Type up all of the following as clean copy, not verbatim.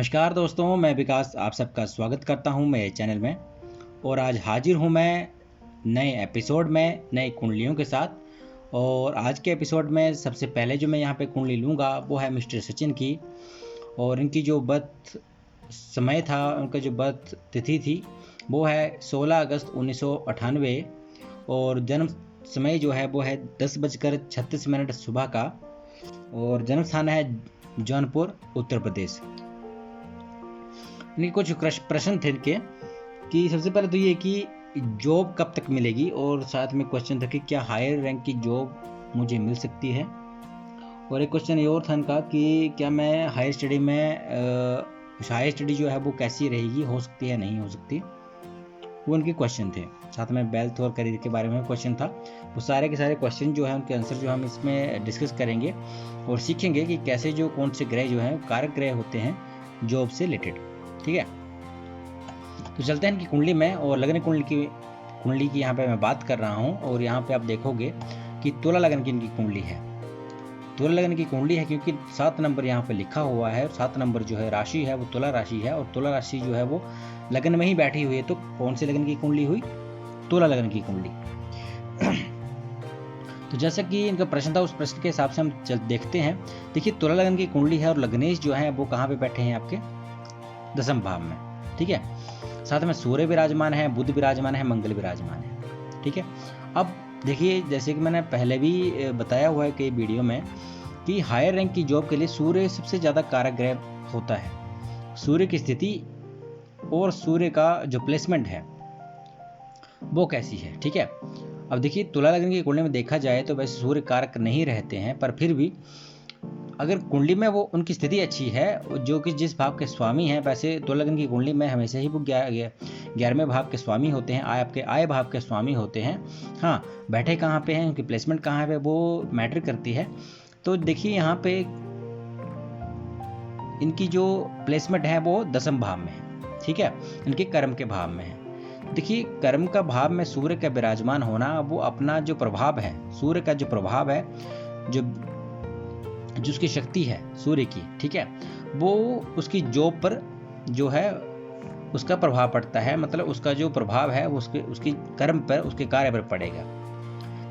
नमस्कार दोस्तों, मैं विकास आप सबका स्वागत करता हूं मेरे चैनल में। और आज हाजिर हूं मैं नए एपिसोड में नई कुंडलियों के साथ। और आज के एपिसोड में सबसे पहले जो मैं यहां पे कुंडली लूँगा वो है मिस्टर सचिन की। और इनकी जो बर्थ समय था, उनका जो बर्थ तिथि थी वो है 16 अगस्त 1998। और जन्म समय जो है वो है 10:36 सुबह का। और जन्म स्थान है जौनपुर, उत्तर प्रदेश। इनके कुछ प्रश्न थे इनके कि सबसे पहले तो ये कि जॉब कब तक मिलेगी, और साथ में क्वेश्चन था कि क्या हायर रैंक की जॉब मुझे मिल सकती है। और एक क्वेश्चन ये और था इनका कि क्या मैं हायर स्टडी में हायर स्टडी जो है वो कैसी रहेगी, हो सकती है नहीं हो सकती। वो उनके क्वेश्चन थे। साथ में वेल्थ और करियर के बारे में क्वेश्चन था। वो सारे के सारे क्वेश्चन जो है उनके आंसर जो हम इसमें डिस्कस करेंगे और सीखेंगे कि कैसे जो कौन से ग्रह जो हैं कारक ग्रह होते हैं जॉब से रिलेटेड। ठीक है, तो चलते हैं इनकी कुंडली में। और लग्न कुंडली की यहाँ पे मैं बात कर रहा हूँ। और यहाँ पे आप देखोगे कि तुला लग्न की इनकी कुंडली है। तुला लग्न की कुंडली है क्योंकि 7 नंबर यहाँ पे लिखा हुआ है। 7 नंबर जो है राशि है वो तुला राशि है। और तुला राशि जो है वो लग्न में ही बैठी हुई है। तो कौन से लग्न की कुंडली हुई? तुला लग्न की कुंडली। तो जैसा कि इनका प्रश्न था उस प्रश्न के हिसाब से हम देखते हैं। देखिए, तुला लग्न की कुंडली है और लग्नेश जो है वो कहाँ पे बैठे हैं? आपके 10वें भाव में। ठीक है, साथ में सूर्य विराजमान है, बुध विराजमान है, मंगल विराजमान है। ठीक है, अब देखिए जैसे कि मैंने पहले भी बताया हुआ है कई वीडियो में कि हायर रैंक की जॉब के लिए सूर्य सबसे ज़्यादा कारक ग्रह होता है। सूर्य की स्थिति और सूर्य का जो प्लेसमेंट है वो कैसी है। ठीक है, अब देखिए तुला लग्न की कुंडली में देखा जाए तो वैसे सूर्य कारक नहीं रहते हैं, पर फिर भी अगर कुंडली में वो उनकी स्थिति अच्छी है जो कि जिस भाव के स्वामी हैं, वैसे तुला लग्न की कुंडली में हमेशा ही वो 11वें भाव के स्वामी होते हैं, आपके आय भाव के स्वामी होते हैं। हाँ, बैठे कहाँ पे हैं, उनकी प्लेसमेंट कहाँ पे वो मैटर करती है। तो देखिए यहाँ पे इनकी जो प्लेसमेंट है वो 10वें भाव में है। ठीक है, इनके कर्म के भाव में है। देखिए, कर्म का भाव में सूर्य का विराजमान होना वो अपना जो प्रभाव है, सूर्य का जो प्रभाव है, जो उसकी शक्ति है सूर्य की, ठीक है, वो उसकी जॉब पर जो है उसका प्रभाव पड़ता है। मतलब उसका जो प्रभाव है वो उसकी कर्म पर, उसके कार्य पर पड़ेगा।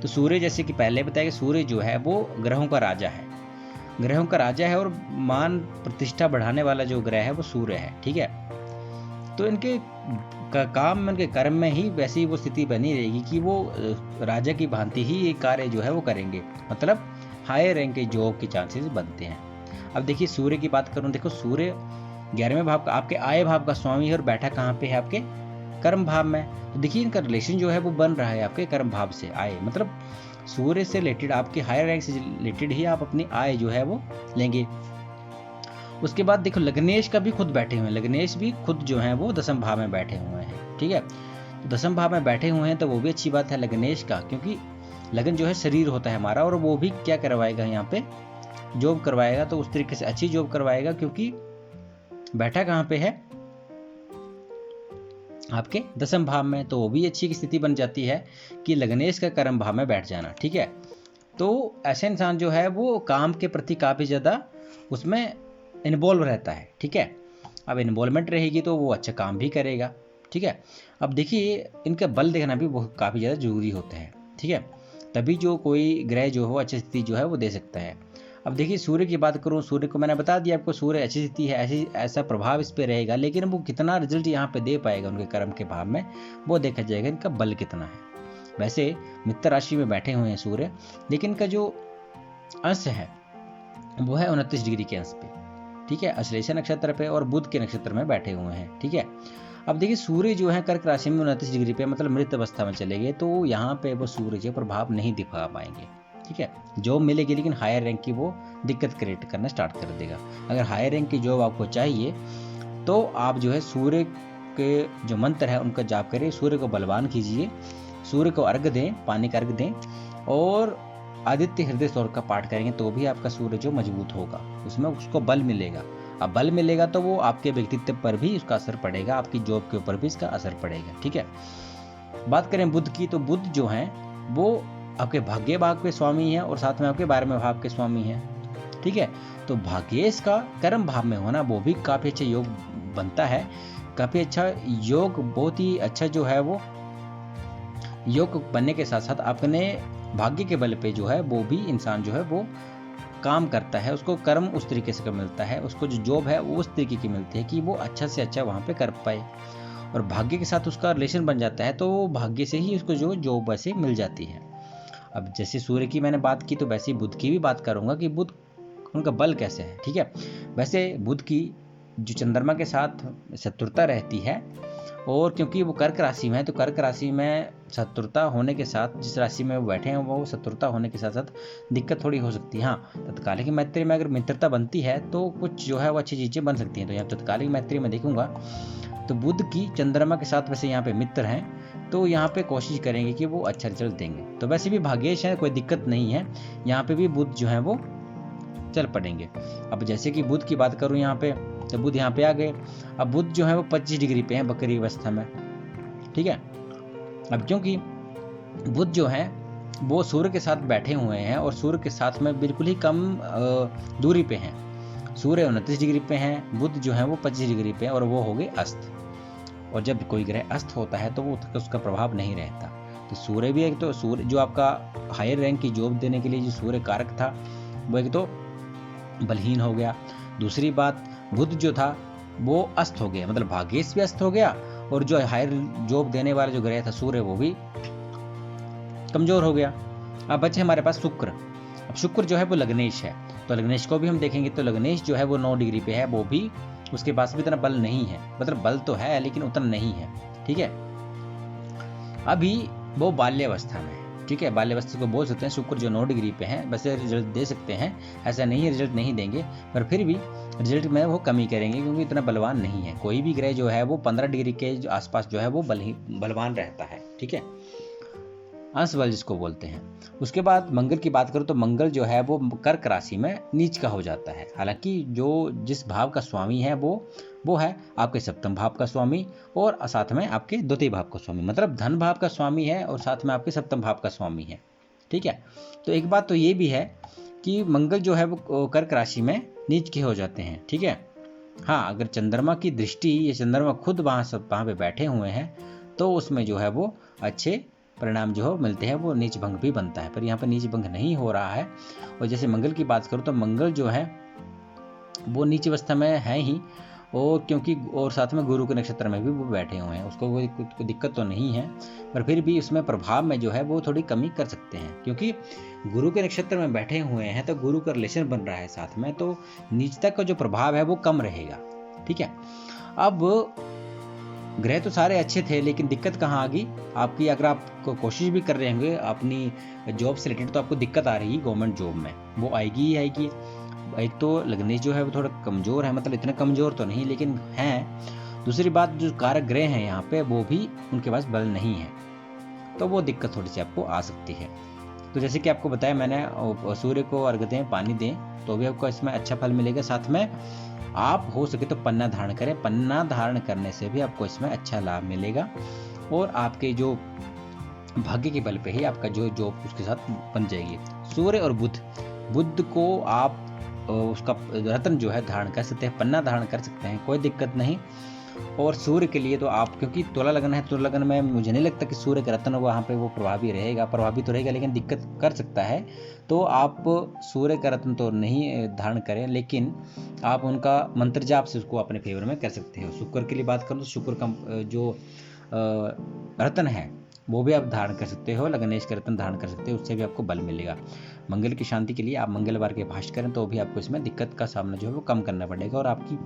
तो सूर्य, जैसे कि पहले बताया कि सूर्य जो है वो ग्रहों का राजा है, ग्रहों का राजा है। और मान प्रतिष्ठा बढ़ाने वाला जो ग्रह है वो सूर्य है। ठीक है, तो इनके काम में, उनके कर्म में ही वैसी वो स्थिति बनी रहेगी कि वो राजा की भांति ही ये कार्य जो है वो करेंगे। मतलब हायर रैंक के जॉब के चांसेस बनते हैं। अब देखिए सूर्य की बात करूं, देखो सूर्य 11वें भाव का, आपके आय भाव का स्वामी है और बैठा कहाँ पे है? आपके कर्म भाव में। तो देखिए इनका रिलेशन जो है वो बन रहा है आपके कर्म भाव से। आय मतलब सूर्य से रिलेटेड, आपके हायर रैंक से रिलेटेड ही आप अपनी आय जो है वो लेंगे। उसके बाद देखो लग्नेश का भी खुद बैठे हुए हैं, लग्नेश भी खुद जो है वो 10वें भाव में बैठे हुए हैं। ठीक है, तो 10वें भाव में बैठे हुए हैं तो वो भी अच्छी बात है लग्नेश का, क्योंकि लगन जो है शरीर होता है हमारा, और वो भी क्या करवाएगा? यहाँ पे जॉब करवाएगा। तो उस तरीके से अच्छी जॉब करवाएगा, क्योंकि बैठा कहाँ पे है? आपके 10वें भाव में। तो वो भी अच्छी की स्थिति बन जाती है कि लग्नेश का कर्म भाव में बैठ जाना। ठीक है, तो ऐसे इंसान जो है वो काम के प्रति काफ़ी ज़्यादा उसमें इन्वॉल्व रहता है। ठीक है, अब इन्वॉल्वमेंट रहेगी तो वो अच्छा काम भी करेगा। ठीक है, अब देखिए इनका बल देखना भी बहुत काफ़ी ज़्यादा जरूरी होता है। ठीक है, तभी जो कोई ग्रह जो हो अच्छी स्थिति जो है वो दे सकता है। अब देखिए सूर्य की बात करूँ, सूर्य को मैंने बता दिया आपको, सूर्य अच्छी स्थिति है, ऐसा प्रभाव इस पर रहेगा, लेकिन वो कितना रिजल्ट यहाँ पे दे पाएगा उनके कर्म के भाव में वो देखा जाएगा, इनका बल कितना है। वैसे मित्र राशि में बैठे हुए हैं सूर्य, लेकिन इनका जो अंश है वो है 29 डिग्री के अंश पे। ठीक है, अश्लेषा नक्षत्र पे और बुध के नक्षत्र में बैठे हुए हैं। ठीक है, अब देखिए सूर्य जो है कर्क राशि में 29 डिग्री पे, मतलब मृत अवस्था में चले गए, तो यहाँ पे वो सूर्य जो प्रभाव नहीं दिखा पाएंगे। ठीक है, जॉब मिलेगी लेकिन हायर रैंक की वो दिक्कत क्रिएट करना स्टार्ट कर देगा। अगर हायर रैंक की जॉब आपको चाहिए तो आप जो है सूर्य के जो मंत्र है उनका जाप करिए, सूर्य को बलवान कीजिए, सूर्य को अर्घ दें, पानी का अर्घ दें, और आदित्य हृदय स्तोत्र का पाठ करेंगे तो भी आपका सूर्य जो मजबूत होगा, उसमें उसको बल मिलेगा। अब बल मिलेगा तो वो आपके व्यक्तित्व पर भी उसका असर पड़ेगा, आपकी जॉब के ऊपर भी इसका असर पड़ेगा। ठीक है, बात करें बुध की, तो बुध जो है वो आपके भाग्य भाव के स्वामी है और साथ में आपके 12वें भाव के स्वामी है। ठीक है। तो भाग्येश का कर्म भाव में होना वो भी काफ़ी अच्छा योग बनता है, काफ़ी अच्छा योग, बहुत ही अच्छा जो है वो योग बनने के साथ साथ अपने भाग्य के बल पे जो है वो भी इंसान जो है वो काम करता है, उसको कर्म उस तरीके से मिलता है, उसको जो जॉब है वो उस तरीके की मिलती है कि वो अच्छा से अच्छा वहाँ पे कर पाए, और भाग्य के साथ उसका रिलेशन बन जाता है, तो भाग्य से ही उसको जो जॉब वैसे मिल जाती है। अब जैसे सूर्य की मैंने बात की, तो वैसे ही बुध की भी बात करूंगा कि बुध उनका बल कैसे है, ठीक है। वैसे बुध की जो चंद्रमा के साथ शत्रुता रहती है, और क्योंकि वो कर्क राशि में है, तो कर्क राशि में शत्रुता होने के साथ, जिस राशि में वो बैठे हैं वो शत्रुता होने के साथ साथ दिक्कत थोड़ी हो सकती है। हाँ, तत्कालिक मैत्री में अगर मित्रता बनती है तो कुछ जो है वो अच्छी चीज़ें बन सकती हैं। तो यहाँ तत्कालिक मैत्री में देखूंगा तो बुध की चंद्रमा के साथ वैसे यहाँ पे मित्र हैं, तो यहाँ पे कोशिश करेंगे कि वो अच्छा रिजल्ट देंगे। तो वैसे भी भाग्येश है, कोई दिक्कत नहीं है, यहाँ पे भी बुध जो है वो चल पड़ेंगे। अब जैसे कि बुध की बात करूँ यहाँ पे, तो बुध यहाँ पे आ गए। अब बुध जो है वो 25 डिग्री पे है वक्री अवस्था में, ठीक है। अब क्योंकि बुध जो है वो सूर्य के साथ बैठे हुए हैं, और सूर्य के साथ में बिल्कुल ही कम दूरी पे हैं। सूर्य 29 डिग्री पे हैं, बुध जो है वो 25 डिग्री पे है, और वो हो गए अस्त। और जब कोई ग्रह अस्त होता है तो वो उसका प्रभाव नहीं रहता। तो सूर्य भी एक, तो सूर्य जो आपका हायर रैंक की जॉब देने के लिए जो सूर्य कारक था वो एक तो बलहीन हो गया। दूसरी बात, बुध जो था वो अस्त हो गया, मतलब भाग्येश भी अस्त हो गया, और जो हायर जॉब देने वाला जो ग्रह था सूर्य वो भी कमजोर हो गया। अब बचे हमारे पास शुक्र। अब शुक्र जो है वो लग्नेश है, तो लग्नेश को भी हम देखेंगे, तो लग्नेश जो है वो 9 डिग्री पे है, वो भी उसके पास भी इतना बल नहीं है, मतलब बल तो है लेकिन उतना नहीं है, ठीक है। अभी वो बाल्यावस्था में, ठीक है, बाल्यावस्था को बोल सकते हैं। शुक्र जो 9 डिग्री पे है, वैसे रिजल्ट दे सकते हैं, ऐसा नहीं है रिजल्ट नहीं देंगे, पर फिर भी रिजल्ट में वो कमी करेंगे, क्योंकि इतना बलवान नहीं है। कोई भी ग्रह जो है वो 15 डिग्री के आसपास जो है वो बलवान रहता है, ठीक है, अंश बल जिसको बोलते हैं। उसके बाद मंगल की बात करूं तो मंगल जो है वो कर्क राशि में नीच का हो जाता है। हालांकि जो जिस भाव का स्वामी है वो है आपके सप्तम भाव का स्वामी, और साथ में आपके द्वितीय भाव का स्वामी, मतलब धन भाव का स्वामी है, और साथ में आपके सप्तम भाव का स्वामी है, ठीक है। तो एक बात तो ये भी है कि मंगल जो है वो कर्क राशि में नीच के हो जाते हैं, ठीक है। हाँ, अगर चंद्रमा की दृष्टि या चंद्रमा खुद वहाँ पे बैठे हुए हैं तो उसमें जो है वो अच्छे परिणाम जो मिलते हैं, वो नीच भंग भी बनता है, पर यहाँ पर नीच भंग नहीं हो रहा है। और जैसे मंगल की बात करूँ तो मंगल जो है वो नीच अवस्था में है ही, और क्योंकि और साथ में गुरु के नक्षत्र में भी वो बैठे हुए हैं, उसको कोई दिक्कत तो नहीं है, पर फिर भी उसमें प्रभाव में जो है वो थोड़ी कमी कर सकते हैं, क्योंकि गुरु के नक्षत्र में बैठे हुए हैं तो गुरु का रिलेशन बन रहा है साथ में, तो नीचता का जो प्रभाव है वो कम रहेगा, ठीक है। अब ग्रह तो सारे अच्छे थे, लेकिन दिक्कत कहाँ आ गई आपकी, अगर आप कोशिश भी कर रहे होंगे अपनी जॉब से रिलेटेड, तो आपको दिक्कत आ रही है गवर्नमेंट जॉब में, वो आएगी ही आएगी। एक तो लग्नेश जो है वो थोड़ा कमज़ोर है, मतलब इतना कमज़ोर तो नहीं लेकिन हैं। दूसरी बात, जो कारक ग्रह हैं यहाँ पे वो भी उनके पास बल नहीं है, तो वो दिक्कत थोड़ी सी आपको आ सकती है। तो जैसे कि आपको बताया मैंने, सूर्य को अर्घ दें, पानी दें, तो भी आपको इसमें अच्छा फल मिलेगा। साथ में आप हो सके तो पन्ना धारण करें, पन्ना धारण करने से भी आपको इसमें अच्छा लाभ मिलेगा, और आपके जो भाग्य के बल पे ही आपका जो जॉब उसके साथ बन जाएगी। सूर्य और बुध को आप उसका रत्न जो है धारण कर सकते हैं, पन्ना धारण कर सकते हैं, कोई दिक्कत नहीं। और सूर्य के लिए तो आप, क्योंकि तुला लगन है, तुला लगन में मुझे नहीं लगता कि सूर्य का रत्न वहाँ पे वो प्रभावी रहेगा, प्रभावी तो रहेगा लेकिन दिक्कत कर सकता है। तो आप सूर्य का रत्न तो नहीं धारण करें, लेकिन आप उनका मंत्र जाप से उसको अपने फेवर में कर सकते हो। शुक्र के लिए बात करूँ तो शुक्र का जो रत्न है वो भी आप धारण कर सकते हो, लग्नेश का रत्न धारण कर सकते हो, उससे भी आपको बल मिलेगा। मंगल की शांति के लिए आप मंगलवार के भाष्य करें तो भी आपको इसमें दिक्कत का सामना जो है वो कम करना पड़ेगा, और आपकी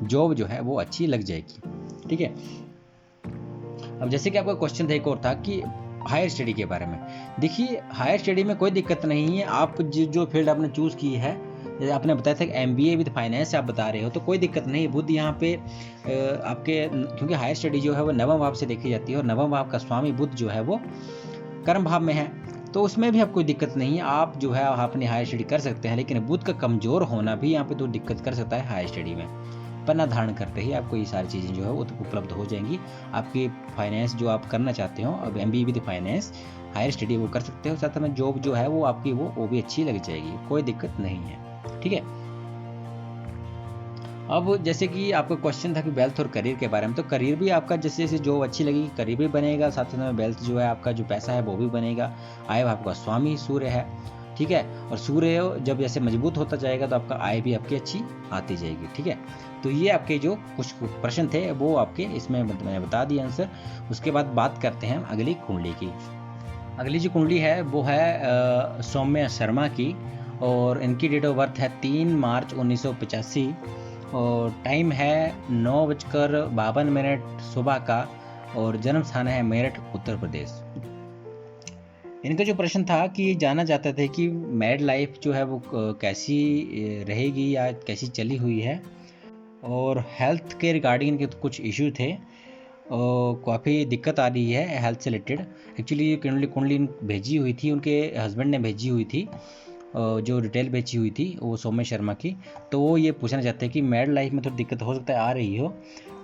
जॉब जो है वो अच्छी लग जाएगी, ठीक है। अब जैसे कि आपका क्वेश्चन था एक और था कि हायर स्टडी के बारे में। देखिए, हायर स्टडी में कोई दिक्कत नहीं है, आप जो फील्ड आपने चूज की है, जैसे आपने बताया था कि MBA विद फाइनेंस आप बता रहे हो, तो कोई दिक्कत नहीं। बुध यहाँ पे आपके, क्योंकि हायर स्टडी जो है वो नवम भाव से देखी जाती है, और नवम भाव का स्वामी बुध जो है वो कर्म भाव में है, तो उसमें भी आप कोई दिक्कत नहीं है, आप जो है अपनी हायर स्टडी कर सकते हैं। लेकिन बुध का कमजोर होना भी यहाँ पे तो दिक्कत कर सकता है हायर स्टडी में। पन्ना धारण करते ही आपको ये सारी चीज़ें जो है वो उपलब्ध हो जाएंगी। आपकी फाइनेंस जो आप करना चाहते हो, अब MBA with finance higher study वो कर सकते हो, साथ में जॉब जो है वो आपकी वो भी अच्छी लग जाएगी, कोई दिक्कत नहीं है। ठीक है। अब जैसे कि आपका क्वेश्चन था कि वेल्थ और करियर के बारे में, तो करियर भी आपका जैसे जैसे जॉब अच्छी लगेगी करियर भी बनेगा, साथ में वेल्थ जो है आपका जो पैसा है वो भी बनेगा। आय आपका स्वामी सूर्य है, ठीक है। और सूर्य जब जैसे मजबूत होता जाएगा तो आपका आय भी आपकी अच्छी आती जाएगी, ठीक है। तो ये आपके जो कुछ प्रश्न थे वो आपके इसमें मैंने बता दिया आंसर। उसके बाद बात करते हैं अगली कुंडली की। अगली जो कुंडली है वो है सौम्या शर्मा की, और इनकी डेट ऑफ बर्थ है 3 मार्च 1985, और टाइम है 9:52 सुबह का, और जन्म स्थान है मेरठ उत्तर प्रदेश। इनका जो प्रश्न था कि जाना चाहते थे कि मैरिड लाइफ जो है वो कैसी रहेगी या कैसी चली हुई है, और हेल्थ के रिगार्डिंग इनके कुछ इशू थे और काफ़ी दिक्कत आ रही है हेल्थ से रिलेटेड। एक्चुअली ये कुंडली भेजी हुई थी, उनके हस्बैंड ने भेजी हुई थी, जो डिटेल भेजी हुई थी वो सौम्य शर्मा की। तो वो ये पूछना चाहते हैं कि मैरिड लाइफ में थोड़ी दिक्कत हो सकता है आ रही हो,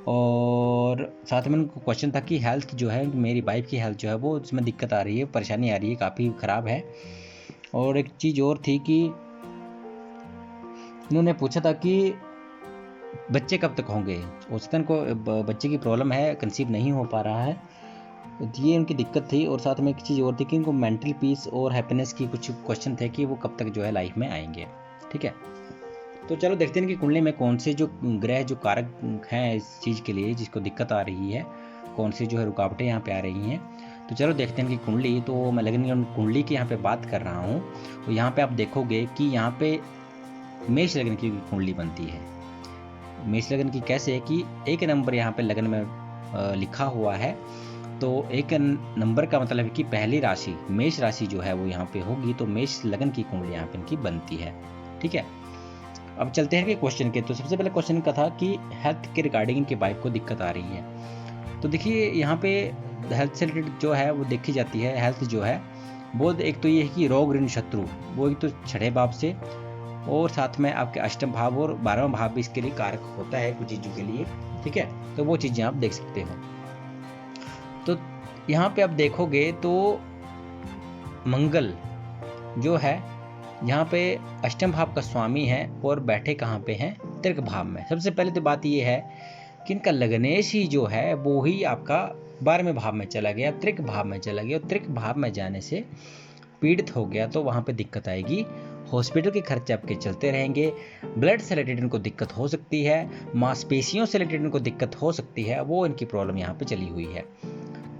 और साथ में उनको क्वेश्चन था कि हेल्थ जो है मेरी वाइफ की हेल्थ जो है वो उसमें दिक्कत आ रही है, परेशानी आ रही है, काफ़ी ख़राब है। और एक चीज़ और थी कि उन्होंने पूछा था कि बच्चे कब तक होंगे, औसतन को बच्चे की प्रॉब्लम है, कंसीव नहीं हो पा रहा है, तो ये उनकी दिक्कत थी। और साथ में एक चीज़ और थी कि इनको मेंटल पीस और हैप्पीनेस की कुछ क्वेश्चन थे कि वो कब तक जो है लाइफ में आएंगे, ठीक है। तो चलो देखते हैं कि कुंडली में कौन से जो ग्रह जो कारक हैं इस चीज़ के लिए जिसको दिक्कत आ रही है, कौन सी जो है रुकावटें यहाँ पे आ रही हैं। तो चलो देखते हैं कि कुंडली, तो मैं लगन कुंडली की यहाँ पे बात कर रहा हूँ। तो यहाँ पे आप देखोगे कि यहाँ पे मेष लगन की कुंडली बनती है। मेष लगन की कैसे है कि 1 नंबर यहाँ पे लगन में लिखा हुआ है, तो 1 नंबर का मतलब है कि पहली राशि मेष राशि जो है वो यहाँ पे होगी, तो मेष लगन की कुंडली यहाँ पे इनकी बनती है, ठीक है। अब चलते हैं कि क्वेश्चन के। तो सबसे पहले क्वेश्चन का था कि हेल्थ के रिगार्डिंग इनके वाइफ को दिक्कत आ रही है। तो देखिए यहाँ पे हेल्थ से रिलेटेड जो है वो देखी जाती है। हेल्थ जो है वो एक तो ये है कि रोग ऋण शत्रु, वो एक तो 6ठे भाव से, और साथ में आपके अष्टम भाव और 12वां भाव भी इसके लिए कारक होता है कुछ चीज़ों के लिए, ठीक है। तो वो चीज़ें आप देख सकते हो। तो यहाँ पे आप देखोगे तो मंगल जो है यहाँ पे अष्टम भाव का स्वामी है और बैठे कहाँ पे हैं, त्रिक भाव में। सबसे पहले तो बात ये है कि इनका लग्नेश ही जो है वो ही आपका 12वें भाव में चला गया, त्रिक भाव में चला गया, और त्रिक भाव में जाने से पीड़ित हो गया तो वहाँ पे दिक्कत आएगी। हॉस्पिटल के खर्चे आपके चलते रहेंगे। ब्लड से रिलेटेड इनको दिक्कत हो सकती है, मांसपेशियों से रिलेटेड इनको दिक्कत हो सकती है, वो इनकी प्रॉब्लम यहाँ पे चली हुई है।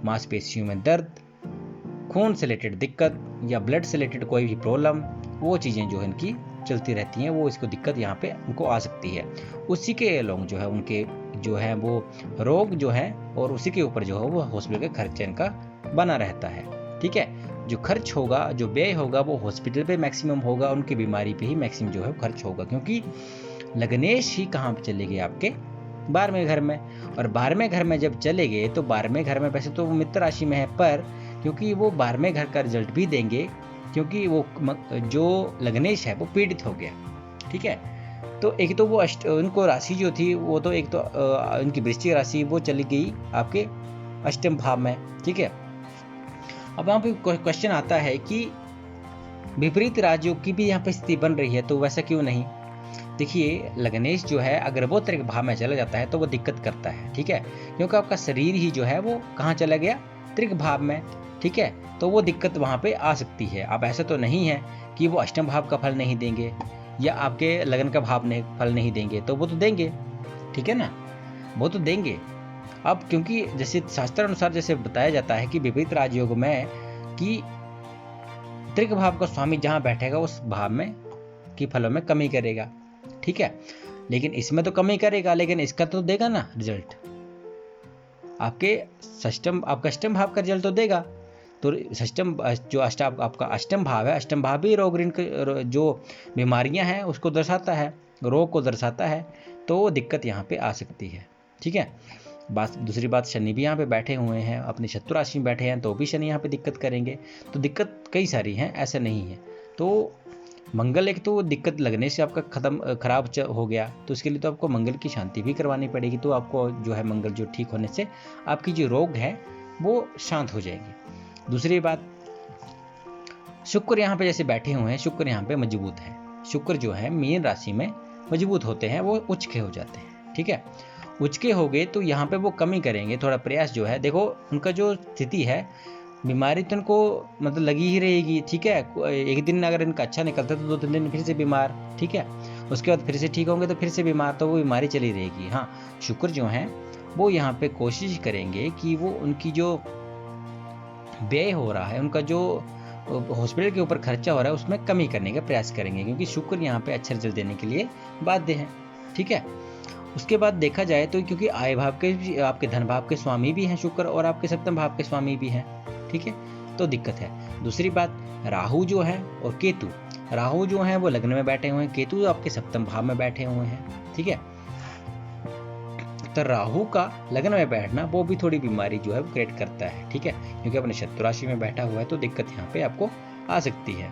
मांसपेशियों में दर्द, खून से रिलेटेड दिक्कत या ब्लड से रिलेटेड कोई भी प्रॉब्लम, वो चीज़ें जो है इनकी चलती रहती हैं, वो इसको दिक्कत यहाँ पे उनको आ सकती है। उसी के अलोंग जो है उनके जो है वो रोग जो है, और उसी के ऊपर जो है वो हॉस्पिटल का खर्चा इनका बना रहता है, ठीक है। जो खर्च होगा, जो व्यय होगा वो हॉस्पिटल पे मैक्सिमम होगा, उनकी बीमारी पे ही मैक्सिमम जो है खर्च होगा, क्योंकि लग्नेश ही कहाँ पे चले गए आपके 12वें घर में। और 12वें घर में जब चले गए तो 12वें घर में वैसे तो वो मित्र राशि में है, पर क्योंकि वो 12वें घर का रिजल्ट भी देंगे, क्योंकि वो जो लग्नेश है वो पीड़ित हो गया, ठीक है। तो एक तो वो उनको राशि जो थी वो तो एक तो उनकी वृश्चिक राशि वो चली गई आपके अष्टम भाव में, ठीक है। अब यहाँ पे क्वेश्चन आता है कि विपरीत राजयोग की भी यहाँ पे स्थिति बन रही है, तो वैसा क्यों नहीं। देखिए लग्नेश जो है अगर वो त्रिक भाव में चला जाता है तो वो दिक्कत करता है, ठीक है, क्योंकि आपका शरीर ही जो है वो कहाँ चला गया, त्रिक भाव में, ठीक है। तो वो दिक्कत वहाँ पे आ सकती है। अब ऐसा तो नहीं है कि वो अष्टम भाव का फल नहीं देंगे या आपके लगन का भाव ने फल नहीं देंगे, तो वो तो देंगे, ठीक है ना, वो तो देंगे। अब क्योंकि जैसे शास्त्र अनुसार जैसे बताया जाता है कि विपरीत राजयोग में कि त्रिक भाव का स्वामी जहां बैठेगा उस भाव में की फलों में कमी करेगा, ठीक है। लेकिन इसमें तो कमी करेगा, लेकिन इसका तो देगा ना रिजल्ट, आपके आपका अष्टम भाव का रिजल्ट तो देगा। तो षष्टम जो आपका अष्टम भाव है, अष्टम भाव भी रोग ऋण जो बीमारियां हैं उसको दर्शाता है, रोग को दर्शाता है, तो दिक्कत यहाँ पे आ सकती है, ठीक है। दूसरी बात, शनि भी यहाँ पे बैठे हुए हैं, अपनी शत्रु राशि में बैठे हैं, तो भी शनि यहाँ पे दिक्कत करेंगे। तो दिक्कत कई सारी हैं, ऐसा नहीं है। तो मंगल एक तो दिक्कत लगने से आपका खराब हो गया, तो उसके लिए तो आपको मंगल की शांति भी करवानी पड़ेगी, तो आपको जो है मंगल जो ठीक होने से आपकी जो रोग है वो शांत हो जाएगी। दूसरी बात, शुक्र यहाँ पे जैसे बैठे हुए हैं, शुक्र यहाँ पे मजबूत है, शुक्र जो है मीन राशि में मजबूत होते हैं, वो उच्च के हो जाते हैं। ठीक है, उच्च के हो गए तो यहाँ पे वो कमी करेंगे, थोड़ा प्रयास जो है, देखो उनका जो स्थिति है, बीमारी तो उनको मतलब लगी ही रहेगी। ठीक है, एक दिन अगर इनका अच्छा निकलता है तो 2-3 दिन फिर से बीमार। ठीक है, उसके बाद फिर से ठीक होंगे तो फिर से बीमार, तो वो बीमारी चली रहेगी। हाँ, शुक्र जो है वो यहाँ पे कोशिश करेंगे कि वो उनकी जो व्यय हो रहा है, उनका जो हॉस्पिटल के ऊपर खर्चा हो रहा है, उसमें कमी करने का प्रयास करेंगे, क्योंकि शुक्र यहाँ पे अच्छा रिजल्ट देने के लिए बाध्य है। ठीक है, उसके बाद देखा जाए तो क्योंकि आय भाव के, आपके धन भाव के स्वामी भी हैं शुक्र, और आपके सप्तम भाव के स्वामी भी हैं। ठीक है, तो दिक्कत है। दूसरी बात, राहु जो है और केतु, राहु जो है वो लग्न में बैठे हुए हैं, केतु आपके सप्तम भाव में बैठे हुए हैं। ठीक है, तो राहु का लग्न में बैठना वो भी थोड़ी बीमारी जो है वो क्रिएट करता है। ठीक है, क्योंकि अपने शत्रु राशि में बैठा हुआ है, तो दिक्कत यहाँ पे आपको आ सकती है।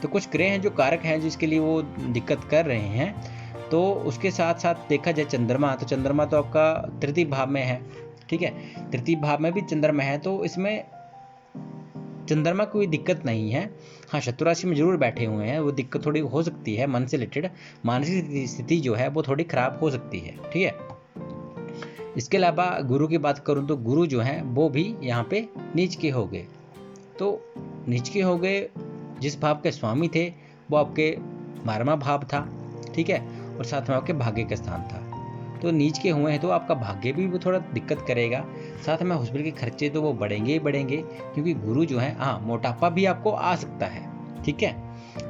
तो कुछ ग्रह हैं जो कारक हैं जिसके लिए वो दिक्कत कर रहे हैं। तो उसके साथ साथ देखा जाए चंद्रमा, तो चंद्रमा तो आपका तृतीय भाव में है। ठीक है, तृतीय भाव में भी चंद्रमा है, तो इसमें चंद्रमा कोई दिक्कत नहीं है। हाँ, शत्रु राशि में जरूर बैठे हुए हैं, वो दिक्कत थोड़ी हो सकती है, मन से रिलेटेड मानसिक स्थिति जो है वो थोड़ी खराब हो सकती है। ठीक है, इसके अलावा गुरु की बात करूं तो गुरु जो है वो भी यहाँ पे नीच के हो गए। तो नीच के हो गए, जिस भाव के स्वामी थे वो आपके 12वां भाव था। ठीक है, और साथ में आपके भाग्य का स्थान था। तो नीच के हुए हैं तो आपका भाग्य भी वो थोड़ा दिक्कत करेगा, साथ में हॉस्पिटल के खर्चे तो वो बढ़ेंगे ही बढ़ेंगे, क्योंकि गुरु जो है, हाँ, मोटापा भी आपको आ सकता है। ठीक है,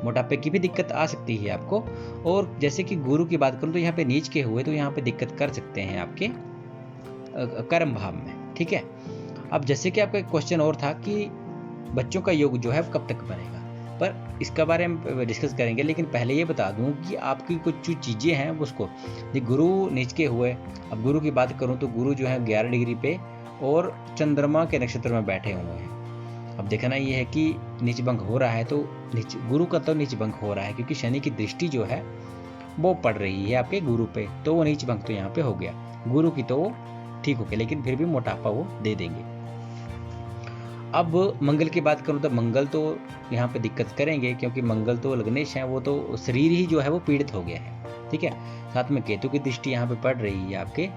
मोटापे की भी दिक्कत आ सकती है आपको। और जैसे कि गुरु की बात करूं तो यहाँ पे नीच के हुए तो यहाँ पे दिक्कत कर सकते हैं आपके कर्म भाव में। ठीक है, अब जैसे कि आपका एक क्वेश्चन और था कि बच्चों का योग जो है कब तक बनेगा, पर इसका बारे में डिस्कस करेंगे। लेकिन पहले ये बता दूं कि आपकी कुछ जो चीज़ें हैं उसको, गुरु नीच के हुए, अब गुरु की बात करूं तो गुरु जो है 11 डिग्री पे और चंद्रमा के नक्षत्र में बैठे हुए हैं। अब देखना ये है कि नीच भंग हो रहा है, तो गुरु का तो नीच भंग हो रहा है, क्योंकि शनि की दृष्टि जो है वो पड़ रही है आपके गुरु पे, तो वो नीच भंग तो यहाँ पे हो गया। गुरु की तो ठीक हो गया, लेकिन फिर भी मोटापा वो दे देंगे। अब मंगल की बात करूं तो मंगल तो यहाँ पे दिक्कत करेंगे, क्योंकि मंगल तो लग्नेश है, वो तो शरीर ही जो है वो पीड़ित हो गया है। ठीक है, साथ में केतु की दृष्टि यहाँ पे पड़ रही है आपके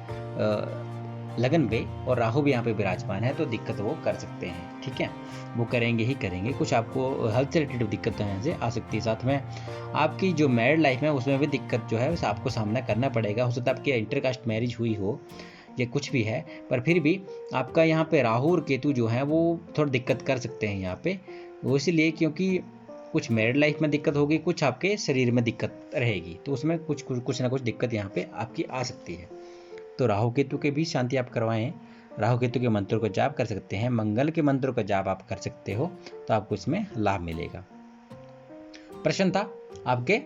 लगन पे, और राहु भी यहाँ पे विराजमान है, तो दिक्कत वो कर सकते हैं। ठीक है, वो करेंगे ही करेंगे। कुछ आपको हेल्थ से रिलेटेड दिक्कत यहाँ से आ सकती है। साथ में आपकी जो मैरिड लाइफ में उसमें भी दिक्कत जो है आपको सामना करना पड़ेगा। हो सकता है आपकी इंटरकास्ट मैरिज हुई हो या कुछ भी है, पर फिर भी आपका यहाँ पे राहु और केतु जो है वो थोड़ा दिक्कत कर सकते हैं यहाँ पे। वो इसलिए क्योंकि कुछ मैरिड लाइफ में दिक्कत होगी, कुछ आपके शरीर में दिक्कत रहेगी, तो उसमें कुछ ना कुछ दिक्कत यहाँ पे आपकी आ सकती है। तो राहु केतु के भी शांति आप करवाएं। राहु केतु के मंत्रों का जाप कर सकते हैं, मंगल के मंत्रों का जाप आप कर सकते हो, तो आपको इसमें लाभ मिलेगा। प्रश्न था आपके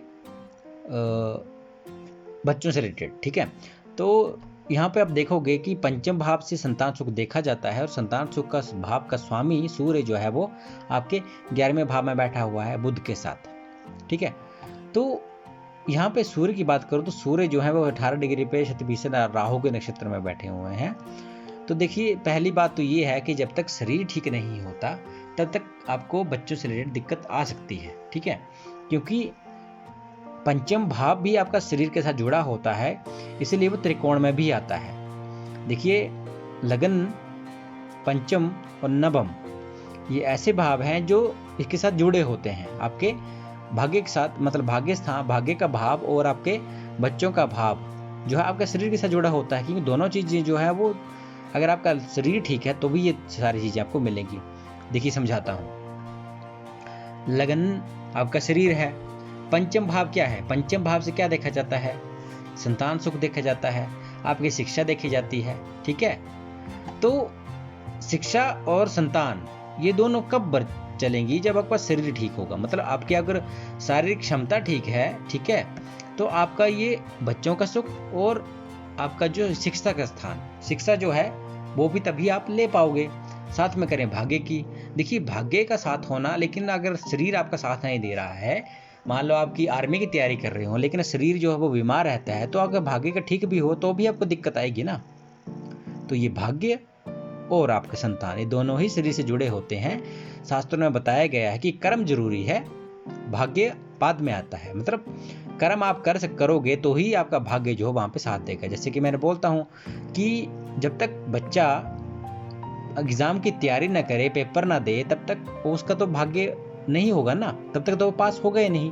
बच्चों से रिलेटेड। ठीक है, तो यहाँ पे आप देखोगे कि पंचम भाव से संतान सुख देखा जाता है, और संतान सुख का भाव का स्वामी सूर्य जो है वो आपके 11वें भाव में बैठा हुआ है बुध के साथ। ठीक है, तो यहाँ पे सूर्य की बात करूँ तो सूर्य जो है वो 18 डिग्री पे शतभिषण राहु के नक्षत्र में बैठे हुए हैं। तो देखिए, पहली बात तो ये है कि जब तक शरीर ठीक नहीं होता तब तक आपको बच्चों से रिलेटेड दिक्कत आ सकती है। ठीक है, क्योंकि पंचम भाव भी आपका शरीर के साथ जुड़ा होता है, इसलिए वो त्रिकोण में भी आता है। देखिए, लगन, पंचम और नवम ये ऐसे भाव हैं जो इसके साथ जुड़े होते हैं आपके भाग्य के साथ, मतलब भाग्य स्थान, भाग्य का भाव और आपके बच्चों का भाव जो है आपका शरीर के साथ जुड़ा होता है। क्योंकि दोनों चीजें जो है वो, अगर आपका शरीर ठीक है तो भी ये सारी चीजें आपको मिलेंगी। देखिए, समझाता हूं। लगन आपका शरीर है, पंचम भाव क्या है, पंचम भाव से क्या देखा जाता है, संतान सुख देखा जाता है, आपकी शिक्षा देखी जाती है। ठीक है, तो शिक्षा और संतान ये दोनों कब चलेंगी, जब आपका शरीर ठीक होगा। मतलब आपकी अगर शारीरिक क्षमता ठीक है, ठीक है, तो आपका ये बच्चों का सुख और आपका जो शिक्षा का स्थान, शिक्षा जो है वो भी तभी आप ले पाओगे। साथ में करें भाग्य की, देखिए भाग्य का साथ होना, लेकिन अगर शरीर आपका साथ नहीं दे रहा है, मान लो आपकी आर्मी की तैयारी कर रहे हो लेकिन शरीर जो है वो बीमार रहता है, तो अगर भाग्य का ठीक भी हो तो भी आपको दिक्कत आएगी ना। तो ये भाग्य और आपके संतान ये दोनों ही शरीर से जुड़े होते हैं। शास्त्रों में बताया गया है कि कर्म जरूरी है, भाग्य बाद में आता है। मतलब कर्म आप करोगे तो ही आपका भाग्य जो है वहाँ पे साथ देगा। जैसे कि मैंने बोलता हूँ कि जब तक बच्चा एग्ज़ाम की तैयारी ना करे, पेपर ना दे, तब तक उसका तो भाग्य नहीं होगा ना, तब तक तो वो पास होगा ही नहीं।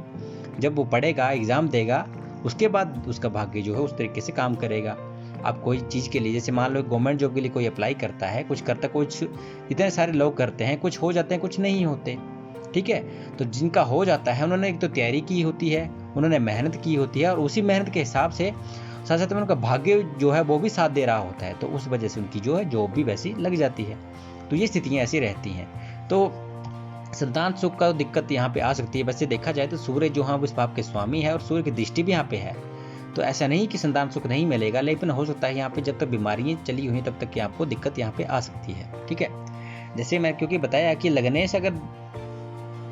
जब वो पढ़ेगा, एग्ज़ाम देगा, उसके बाद उसका भाग्य जो है उस तरीके से काम करेगा। आप कोई चीज़ के लिए, जैसे मान लो गवर्नमेंट जॉब के लिए कोई अप्लाई करता है, कुछ इतने सारे लोग करते हैं, कुछ हो जाते हैं, कुछ नहीं होते, ठीक है। तो जिनका हो जाता है उन्होंने एक तो तैयारी की होती है, उन्होंने मेहनत की होती है, और उसी मेहनत के हिसाब से साथ साथ में उनका भाग्य जो है वो भी साथ दे रहा होता है, तो उस वजह से उनकी जो है जॉब भी वैसी लग जाती है। तो ये स्थितियाँ ऐसी रहती हैं। तो संतान सुख का दिक्कत यहाँ पे आ सकती है। वैसे देखा जाए तो सूर्य जो है उस भाव के स्वामी है और सूर्य की दृष्टि भी यहाँ पे है, तो ऐसा नहीं कि संतान सुख नहीं मिलेगा, लेकिन हो सकता है यहाँ पे जब तक बीमारियाँ चली हुई तब तक की आपको दिक्कत यहाँ पे आ सकती है, ठीक है। जैसे मैं क्योंकि बताया कि लग्नेश अगर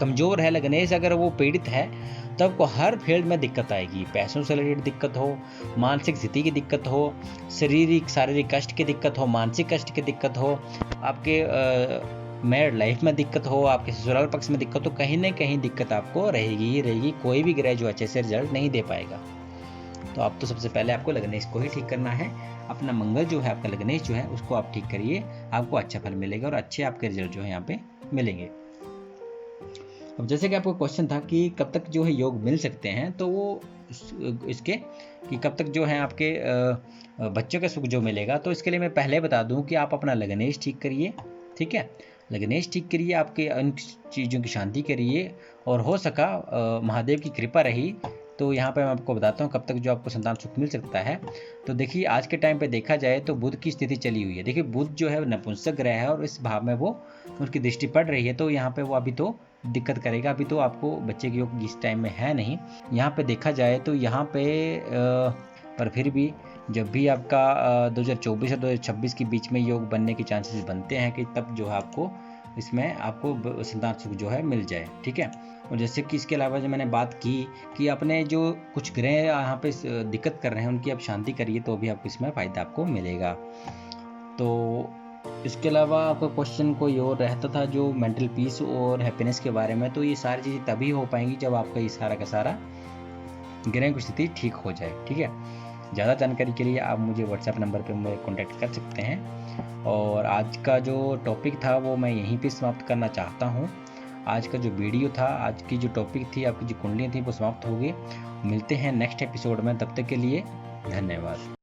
कमजोर है, लग्नेश अगर वो पीड़ित है, तो आपको हर फील्ड में दिक्कत आएगी। पैसों से रिलेटेड दिक्कत हो, मानसिक स्थिति की दिक्कत हो, शारीरिक कष्ट की दिक्कत हो, मानसिक कष्ट की दिक्कत हो, आपके मैरिड लाइफ में दिक्कत हो, आपके ससुराल पक्ष में दिक्कत हो, कहीं ना कहीं दिक्कत आपको रहेगी ही रहेगी। कोई भी ग्रह जो अच्छे से रिजल्ट नहीं दे पाएगा। तो आप तो सबसे पहले आपको लग्नेश को ही ठीक करना है। अपना मंगल जो है, आपका लग्नेश जो है, उसको आप ठीक करिए, आपको अच्छा फल मिलेगा और अच्छे आपके रिजल्ट जो है यहाँ पे मिलेंगे। अब जैसे कि आपको क्वेश्चन था कि कब तक जो है योग मिल सकते हैं, तो वो इसके कि कब तक जो है आपके बच्चों का सुख जो मिलेगा, तो इसके लिए मैं पहले बता दूं कि आप अपना लग्नेश ठीक करिए, ठीक है। लग्नेश ठीक करिए, आपके उन चीज़ों की शांति करिए, और हो सका महादेव की कृपा रही तो यहाँ पे मैं आपको बताता हूँ कब तक जो आपको संतान सुख मिल सकता है। तो देखिए आज के टाइम पे देखा जाए तो बुध की स्थिति चली हुई है। देखिए बुध जो है नपुंसक ग्रह है और इस भाव में वो उसकी दृष्टि पड़ रही है, तो यहाँ पे वो अभी तो दिक्कत करेगा। अभी तो आपको बच्चे की योग इस टाइम में है नहीं। यहाँ पे देखा जाए तो यहाँ पे पर फिर भी जब भी आपका 2024 और 2026 के बीच में योग बनने के चांसेस बनते हैं कि तब जो है आपको इसमें आपको संतान सुख जो है मिल जाए, ठीक है। और जैसे कि इसके अलावा जो मैंने बात की कि अपने जो कुछ ग्रह यहाँ पे दिक्कत कर रहे हैं उनकी आप शांति करिए, तो भी आपको इसमें फ़ायदा आपको मिलेगा। तो इसके अलावा आपका क्वेश्चन कोई और रहता था जो मेंटल पीस और हैप्पीनेस के बारे में, तो ये सारी चीज़ें तभी हो पाएंगी जब आपका ये सारा का सारा ग्रह की स्थिति ठीक हो जाए, ठीक है। ज़्यादा जानकारी के लिए आप मुझे व्हाट्सएप नंबर पे मुझे कॉन्टैक्ट कर सकते हैं। और आज का जो टॉपिक था वो मैं यहीं पे समाप्त करना चाहता हूँ। आज का जो वीडियो था, आज की जो टॉपिक थी, आपकी जो कुंडलियाँ थी वो समाप्त हो गई। मिलते हैं नेक्स्ट एपिसोड में, तब तक के लिए धन्यवाद।